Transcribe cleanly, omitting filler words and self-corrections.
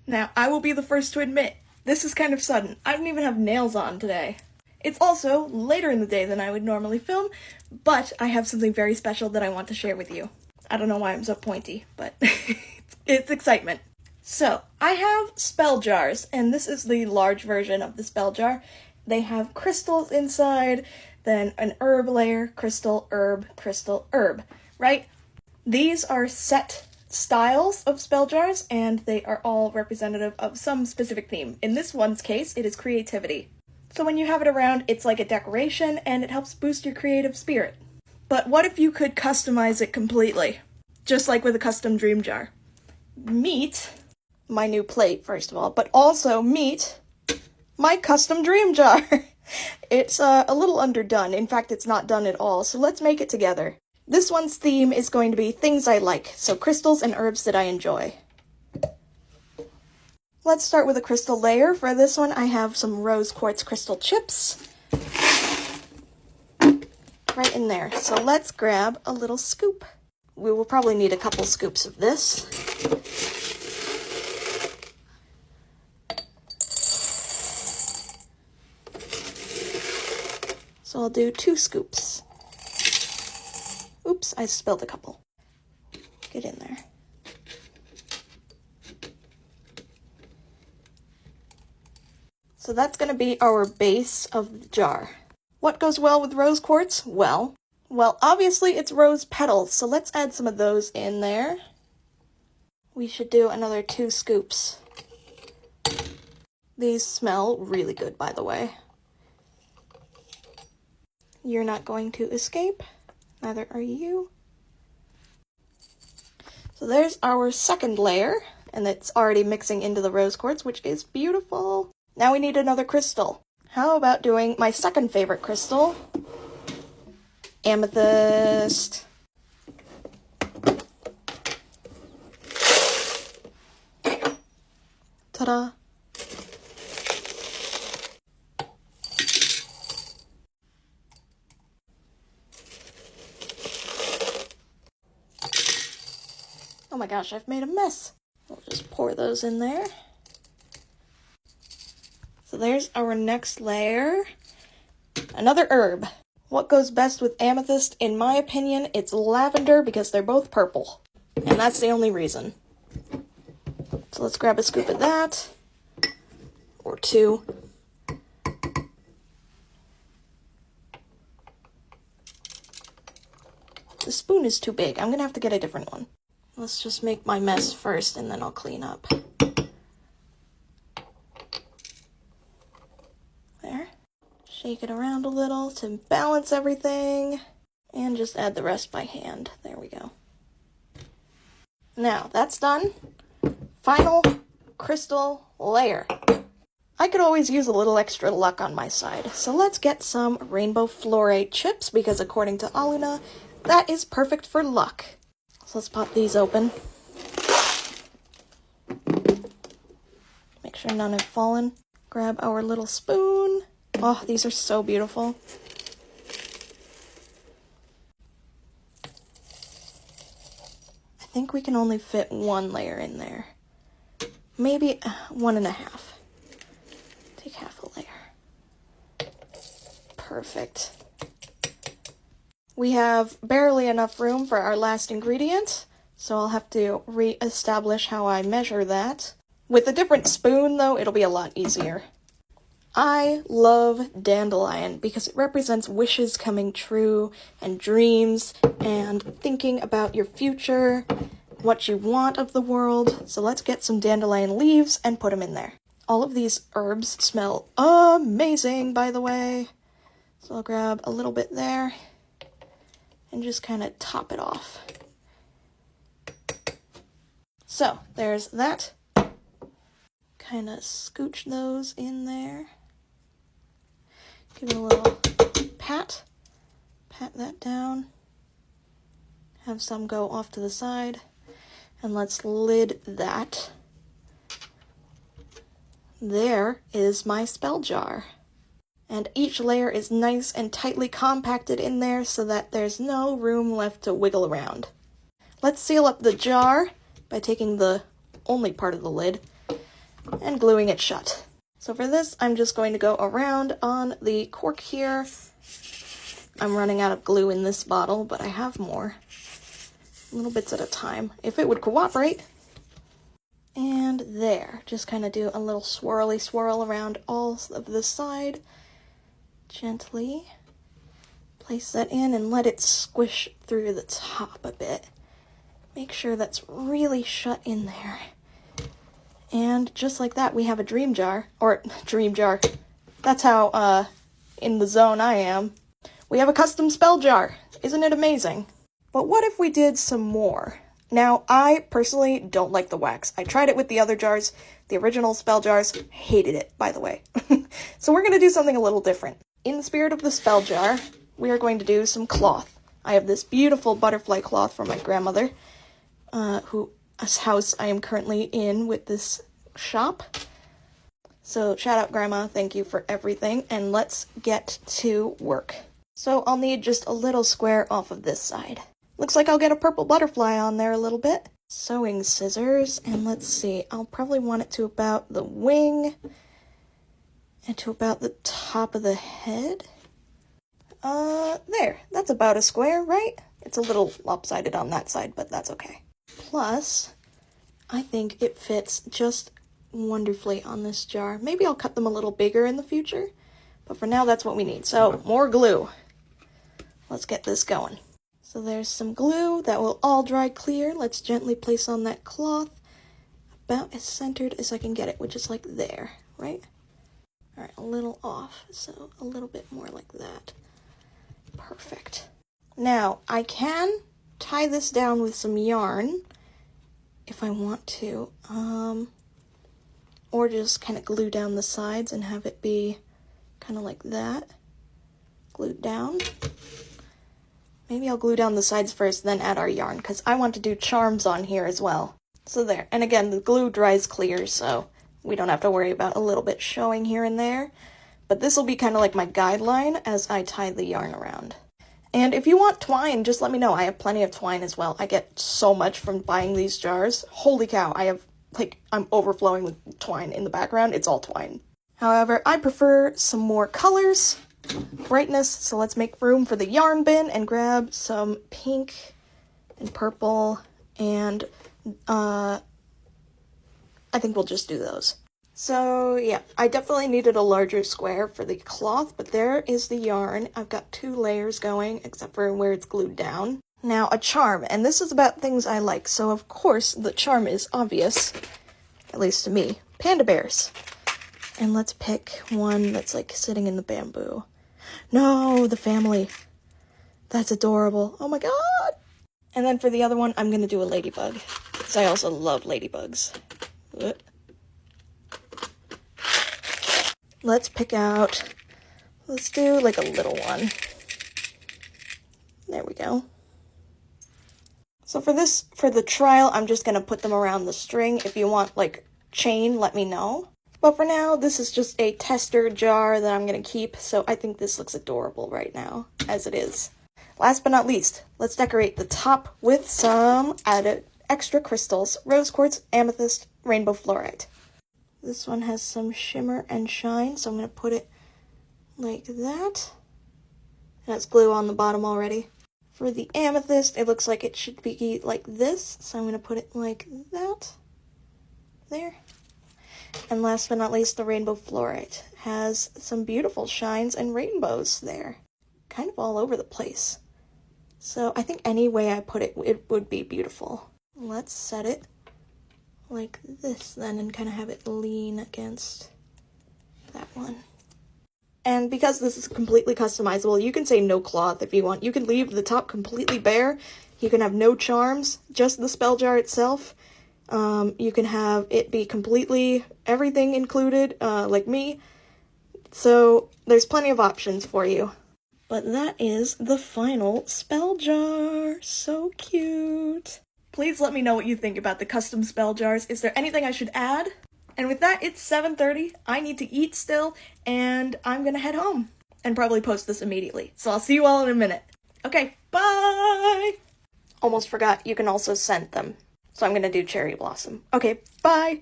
Now, I will be the first to admit, this is kind of sudden. I don't even have nails on today. It's also later in the day than I would normally film, but I have something very special that I want to share with you. I don't know why I'm so pointy, but it's excitement. So, I have spell jars, and this is the large version of the spell jar. They have crystals inside, then an herb layer, crystal, herb, right? These are set styles of spell jars, and they are all representative of some specific theme. In this one's case, it is creativity. So when you have it around, it's like a decoration, and it helps boost your creative spirit. But what if you could customize it completely? Just like with a custom dream jar. Meet my new plate, first of all, but also meet my custom dream jar. It's a little underdone. In fact, it's not done at all, so let's make it together. This one's theme is going to be things I like, so crystals and herbs that I enjoy. Let's start with a crystal layer. For this one, I have some rose quartz crystal chips. Right in there. So let's grab a little scoop. We will probably need a couple scoops of this. So I'll do 2 scoops. Oops, I spilled a couple. Get in there. So that's going to be our base of the jar. What goes well with rose quartz? Well, obviously it's rose petals, so let's add some of those in there. We should do another 2 scoops. These smell really good, by the way. You're not going to escape. Neither are you. So there's our second layer, and it's already mixing into the rose quartz, which is beautiful. Now we need another crystal. How about doing my second favorite crystal? Amethyst. Ta-da! Oh my gosh, I've made a mess. We'll just pour those in there. So there's our next layer. Another herb. What goes best with amethyst? In my opinion, it's lavender because they're both purple. And that's the only reason. So let's grab a scoop of that. Or 2. The spoon is too big. I'm gonna have to get a different one. Let's just make my mess first and then I'll clean up. There. Shake it around a little to balance everything. And just add the rest by hand. There we go. Now, that's done. Final crystal layer. I could always use a little extra luck on my side. So let's get some rainbow fluorite chips because according to Aluna, that is perfect for luck. So let's pop these open. Make sure none have fallen. Grab our little spoon. Oh, these are so beautiful. I think we can only fit 1 layer in there. Maybe 1.5. Take half a layer. Perfect. We have barely enough room for our last ingredient, so I'll have to re-establish how I measure that. With a different spoon, though, it'll be a lot easier. I love dandelion because it represents wishes coming true and dreams and thinking about your future, what you want of the world. So let's get some dandelion leaves and put them in there. All of these herbs smell amazing, by the way. So I'll grab a little bit there and just kind of top it off. So, there's that. Kind of scooch those in there. Give it a little pat. Pat that down. Have some go off to the side. And let's lid that. There is my spell jar. And each layer is nice and tightly compacted in there so that there's no room left to wiggle around. Let's seal up the jar by taking the only part of the lid and gluing it shut. So for this, I'm just going to go around on the cork here. I'm running out of glue in this bottle, but I have more. Little bits at a time, if it would cooperate. And there, just kind of do a little swirly swirl around all of the side. Gently place that in and let it squish through the top a bit. Make sure that's really shut in there. And just like that, we have a dream jar, or dream jar. That's how, in the zone I am. We have a custom spell jar. Isn't it amazing? But what if we did some more? Now, I personally don't like the wax. I tried it with the other jars, the original spell jars, hated it, by the way. So we're going to do something a little different. In the spirit of the spell jar, we are going to do some cloth. I have this beautiful butterfly cloth from my grandmother, whose house I am currently in with this shop. So shout out Grandma, thank you for everything, and let's get to work. So I'll need just a little square off of this side. Looks like I'll get a purple butterfly on there a little bit. Sewing scissors, and let's see, I'll probably want it to about the wing and to about the top of the head. There, that's about a square, right? It's a little lopsided on that side, but that's okay. Plus, I think it fits just wonderfully on this jar. Maybe I'll cut them a little bigger in the future, but for now that's what we need. So, more glue. Let's get this going. So there's some glue that will all dry clear. Let's gently place on that cloth about as centered as I can get it, which is like there, right? All right, a little off, so a little bit more like that. Perfect. Now, I can tie this down with some yarn if I want to, or just kind of glue down the sides and have it be kind of like that, glued down. Maybe I'll glue down the sides first, then add our yarn, because I want to do charms on here as well. So there, and again, the glue dries clear, so we don't have to worry about a little bit showing here and there. But this will be kind of like my guideline as I tie the yarn around. And if you want twine, just let me know. I have plenty of twine as well. I get so much from buying these jars. Holy cow, I'm overflowing with twine in the background. It's all twine. However, I prefer some more colors, brightness, so let's make room for the yarn bin and grab some pink and purple, and I think we'll just do those. So yeah, I definitely needed a larger square for the cloth, but there is the yarn. I've got 2 layers going, except for where it's glued down. Now, a charm, and this is about things I like, so of course the charm is obvious, at least to me. Panda bears. And let's pick one that's like sitting in the bamboo. No, the family. That's adorable. Oh my god! And then for the other one, I'm gonna do a ladybug, because I also love ladybugs. Let's pick out, let's do like a little one. There we go. So for the trial, I'm just gonna put them around the string. If you want like chain, let me know. But for now, this is just a tester jar that I'm going to keep, so I think this looks adorable right now, as it is. Last but not least, let's decorate the top with some added extra crystals, rose quartz, amethyst, rainbow fluorite. This one has some shimmer and shine, so I'm going to put it like that. And it's glue on the bottom already. For the amethyst, it looks like it should be like this, so I'm going to put it like that. There. And last but not least, the rainbow fluorite has some beautiful shines and rainbows there. Kind of all over the place. So I think any way I put it, it would be beautiful. Let's set it like this then and kind of have it lean against that one. And because this is completely customizable, you can say no cloth if you want. You can leave the top completely bare. You can have no charms, just the spell jar itself. You can have it be completely everything included, like me. So there's plenty of options for you. But that is the final spell jar. So cute. Please let me know what you think about the custom spell jars. Is there anything I should add? And with that, it's 7:30. I need to eat still, and I'm gonna head home and probably post this immediately. So I'll see you all in a minute. Okay, bye! Almost forgot, you can also scent them. So I'm gonna do cherry blossom. Okay, bye!